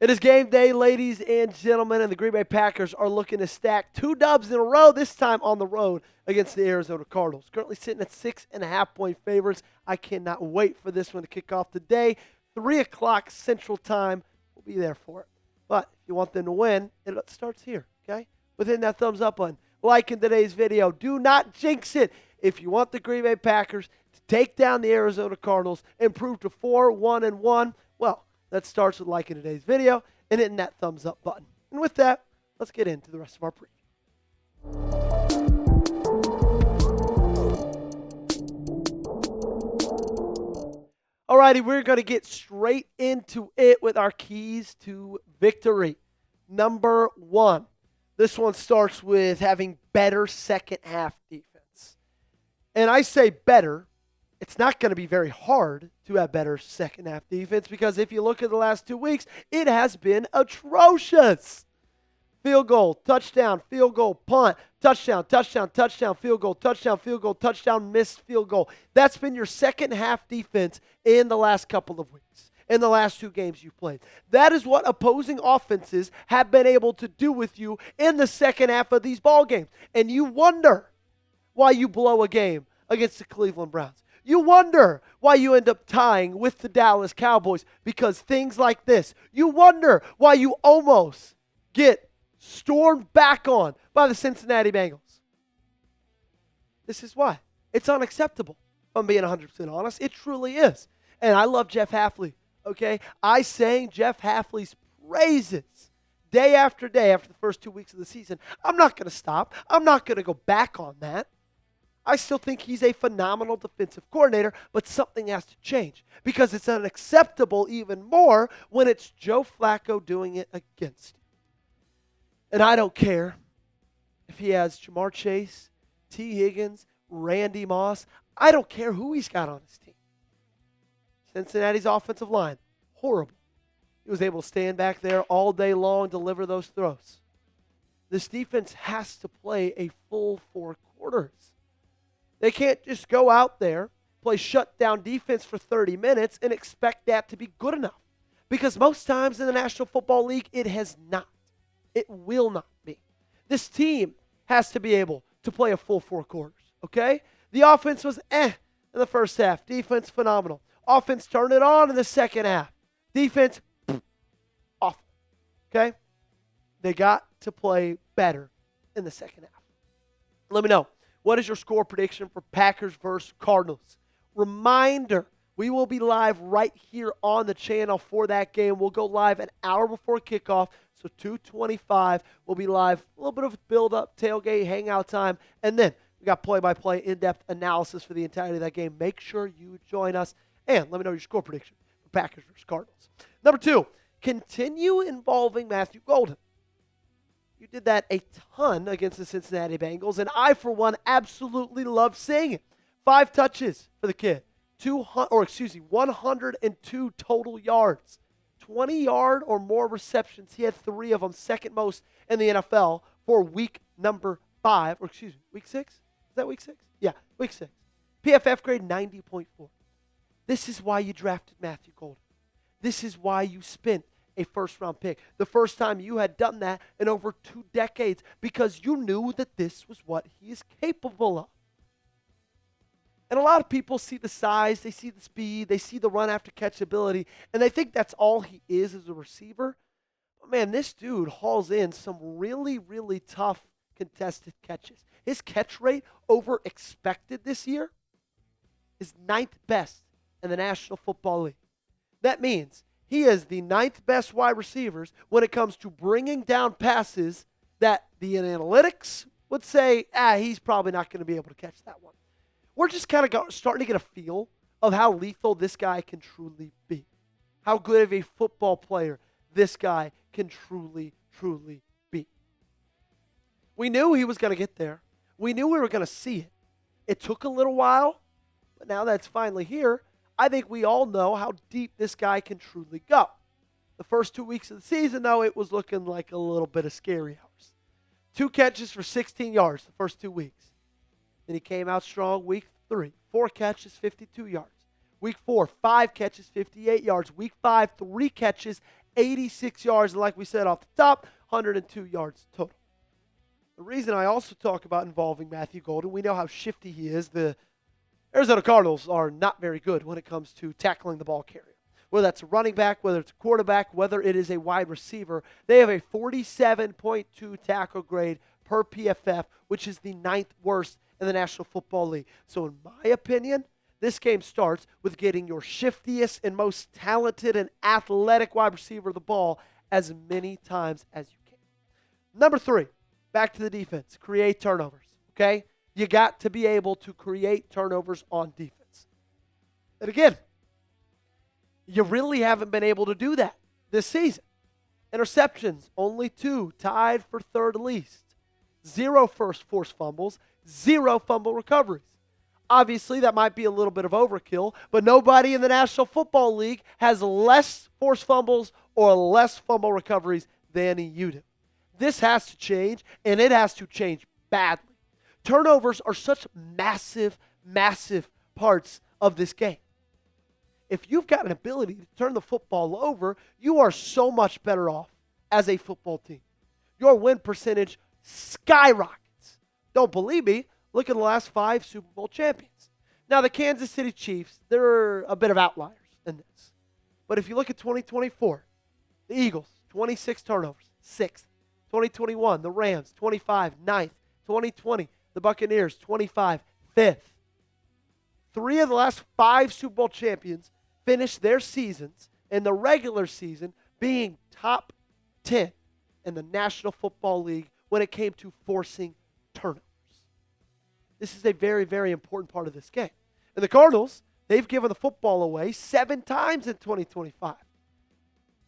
It is game day, ladies and gentlemen, and the Green Bay Packers are looking to stack 2 dubs in a row, this time on the road against the Arizona Cardinals. Currently sitting at 6.5-point favorites. I cannot wait for this one to kick off today. 3 o'clock Central Time. We'll be there for it. But if you want them to win, it starts here, okay? Within that thumbs up button. Like in today's video. Do not jinx it. If you want the Green Bay Packers to take down the Arizona Cardinals and improve to 4-1-1, well, that starts with liking today's video and hitting that thumbs up button. And with that, let's get into the rest of our preview. Alrighty, we're going to get straight into it with our keys to victory. Number 1, this one starts with having better second half defense. And I say better. It's not going to be very hard to have better second half defense because if you look at the last 2 weeks, it has been atrocious. Field goal, touchdown, field goal, punt, touchdown, touchdown, touchdown, field goal, touchdown, missed field goal. That's been your second half defense in the last couple of weeks, in the last 2 games you've played. That is what opposing offenses have been able to do with you in the second half of these ball games. And you wonder why you blow a game against the Cleveland Browns. You wonder why you end up tying with the Dallas Cowboys because things like this. You wonder why you almost get stormed back on by the Cincinnati Bengals. This is why. It's unacceptable, if I'm being 100% honest. It truly is. And I love Jeff Hafley, okay? I sang Jeff Hafley's praises day after day after the first 2 weeks of the season. I'm not going to stop. I'm not going to go back on that. I still think he's a phenomenal defensive coordinator, but something has to change because it's unacceptable even more when it's Joe Flacco doing it against you. And I don't care if he has Jamar Chase, T. Higgins, Randy Moss. I don't care who he's got on his team. Cincinnati's offensive line, horrible. He was able to stand back there all day long, deliver those throws. This defense has to play a full 4 quarters. They can't just go out there, play shutdown defense for 30 minutes and expect that to be good enough. Because most times in the National Football League, it has not. It will not be. This team has to be able to play a full 4 quarters, okay? The offense was in the first half. Defense, phenomenal. Offense turned it on in the second half. Defense, awful, okay? They got to play better in the second half. Let me know. What is your score prediction for Packers versus Cardinals? Reminder, we will be live right here on the channel for that game. We'll go live an hour before kickoff, so 2:25. We'll be live, a little bit of build-up, tailgate, hangout time, and then we got play-by-play, in-depth analysis for the entirety of that game. Make sure you join us, and let me know your score prediction for Packers versus Cardinals. Number 2, continue involving Matthew Golden. You did that a ton against the Cincinnati Bengals, and I, for one, absolutely love seeing it. 5 touches for the kid, 102 total yards, 20-yard or more receptions. He had 3 of them, second most in the NFL for week number 5, week 6? Is that week 6? Yeah, week 6. PFF grade 90.4. This is why you drafted Matthew Golden. This is why you spent a first-round pick. The first time you had done that in over 2 decades because you knew that this was what he is capable of. And a lot of people see the size, they see the speed, they see the run-after-catch ability, and they think that's all he is as a receiver. But man, this dude hauls in some really, really tough contested catches. His catch rate over expected this year is 9th best in the National Football League. That means he is the 9th best wide receivers when it comes to bringing down passes that the analytics would say, he's probably not going to be able to catch that one. We're just kind of starting to get a feel of how lethal this guy can truly be. How good of a football player this guy can truly, truly be. We knew he was going to get there. We knew we were going to see it. It took a little while, but now that's finally here. I think we all know how deep this guy can truly go. The first 2 weeks of the season, though, it was looking like a little bit of scary hours. 2 catches for 16 yards the first 2 weeks. Then he came out strong week 3. 4 catches, 52 yards. Week 4, 5 catches, 58 yards. Week 5, 3 catches, 86 yards, and like we said off the top, 102 yards total. The reason I also talk about involving Matthew Golden, we know how shifty he is. The Arizona Cardinals are not very good when it comes to tackling the ball carrier. Whether that's a running back, whether it's a quarterback, whether it is a wide receiver, they have a 47.2 tackle grade per PFF, which is the 9th worst in the National Football League. So in my opinion, this game starts with getting your shiftiest and most talented and athletic wide receiver the ball as many times as you can. Number 3, back to the defense, create turnovers, okay? You got to be able to create turnovers on defense. And again, you really haven't been able to do that this season. Interceptions, only 2, tied for 3rd least. 0 first forced fumbles, 0 fumble recoveries. Obviously, that might be a little bit of overkill, but nobody in the National Football League has less forced fumbles or less fumble recoveries than you do. This has to change, and it has to change badly. Turnovers are such massive, massive parts of this game. If you've got an ability to turn the football over, you are so much better off as a football team. Your win percentage skyrockets. Don't believe me? Look at the last 5 Super Bowl champions. Now, the Kansas City Chiefs, they're a bit of outliers in this. But if you look at 2024, the Eagles, 26 turnovers, 6th. 2021, the Rams, 25, 9th. 2020, the Buccaneers, 25, 5th. 3 of the last 5 Super Bowl champions finished their seasons in the regular season being top 10 in the National Football League when it came to forcing turnovers. This is a very, very important part of this game. And the Cardinals, they've given the football away 7 times in 2025.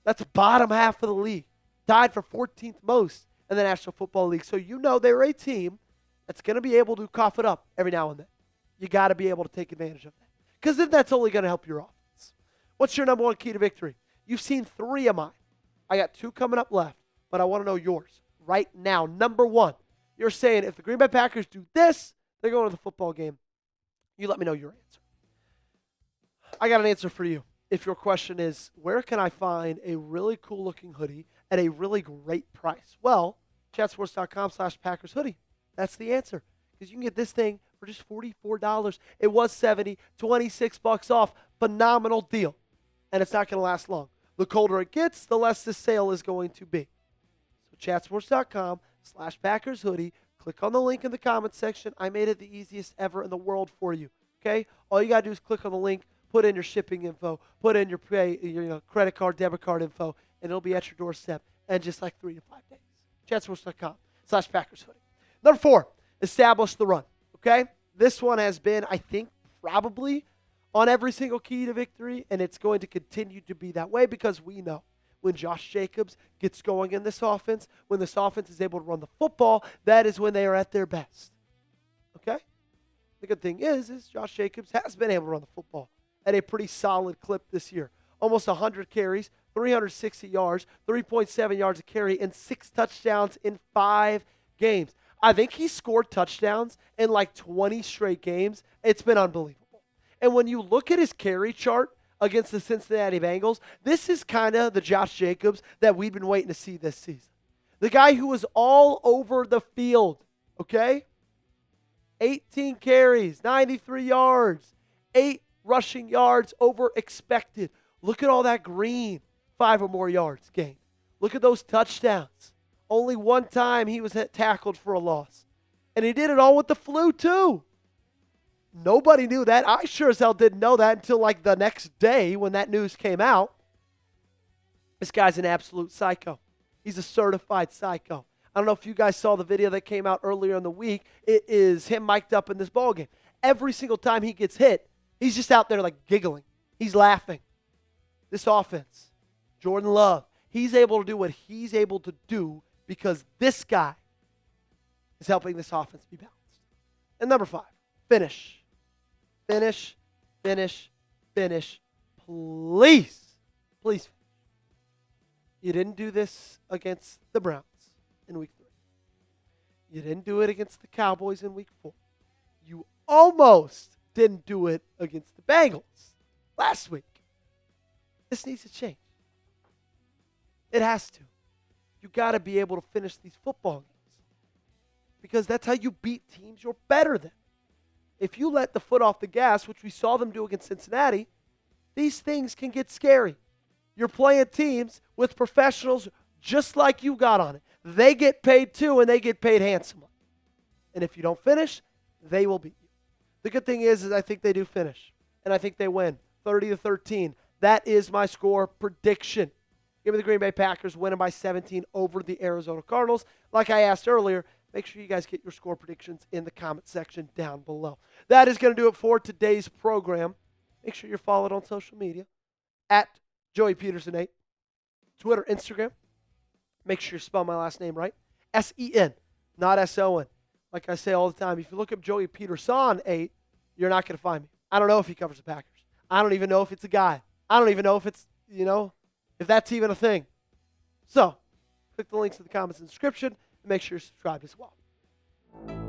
That's bottom half of the league. Tied for 14th most in the National Football League. So you know they're a team that's going to be able to cough it up every now and then. You got to be able to take advantage of that. Because then that's only going to help your offense. What's your number 1 key to victory? You've seen 3 of mine. I got 2 coming up left, but I want to know yours right now. Number 1, you're saying if the Green Bay Packers do this, they're going to the football game. You let me know your answer. I got an answer for you. If your question is, where can I find a really cool looking hoodie at a really great price? Well, chatsports.com/Packers hoodie. That's the answer. Because you can get this thing for just $44. It was $70, $26 off. Phenomenal deal. And it's not going to last long. The colder it gets, the less this sale is going to be. So chatsports.com/Packers hoodie. Click on the link in the comments section. I made it the easiest ever in the world for you. Okay? All you got to do is click on the link, put in your shipping info, put in your credit card, debit card info, and it'll be at your doorstep in just like 3 to 5 days. chatsports.com/Packers hoodie. Number 4, establish the run. Okay? This one has been, I think, probably on every single key to victory, and it's going to continue to be that way because we know when Josh Jacobs gets going in this offense, when this offense is able to run the football, that is when they are at their best. Okay? The good thing is Josh Jacobs has been able to run the football at a pretty solid clip this year. Almost 100 carries, 360 yards, 3.7 yards a carry, and 6 touchdowns in 5 games. I think he scored touchdowns in like 20 straight games. It's been unbelievable. And when you look at his carry chart against the Cincinnati Bengals, this is kind of the Josh Jacobs that we've been waiting to see this season. The guy who was all over the field, okay? 18 carries, 93 yards, 8 rushing yards over expected. Look at all that green, 5 or more yards gained. Look at those touchdowns. Only 1 time he was tackled for a loss. And he did it all with the flu too. Nobody knew that. I sure as hell didn't know that until like the next day when that news came out. This guy's an absolute psycho. He's a certified psycho. I don't know if you guys saw the video that came out earlier in the week. It is him mic'd up in this ballgame. Every single time he gets hit, he's just out there like giggling. He's laughing. This offense, Jordan Love, he's able to do what he's able to do because this guy is helping this offense be balanced. And number 5, finish. Finish, finish, finish. Please, please finish. You didn't do this against the Browns in week 3. You didn't do it against the Cowboys in week 4. You almost didn't do it against the Bengals last week. This needs to change. It has to. You got to be able to finish these football games because that's how you beat teams you're better than. If you let the foot off the gas, which we saw them do against Cincinnati, these things can get scary. You're playing teams with professionals just like you got on it. They get paid too, and they get paid handsomely. And if you don't finish, they will beat you. The good thing is I think they do finish, and I think they win 30-13. That is my score prediction. Give me the Green Bay Packers winning by 17 over the Arizona Cardinals. Like I asked earlier, make sure you guys get your score predictions in the comment section down below. That is going to do it for today's program. Make sure you're followed on social media at Joey Petersen 8, Twitter, Instagram. Make sure you spell my last name right. S-E-N, not S-O-N. Like I say all the time, if you look up Joey Petersen 8, you're not going to find me. I don't know if he covers the Packers. I don't even know if it's a guy. I don't even know if it's, if that's even a thing. So, click the links in the comments in the description and make sure you're subscribed as well.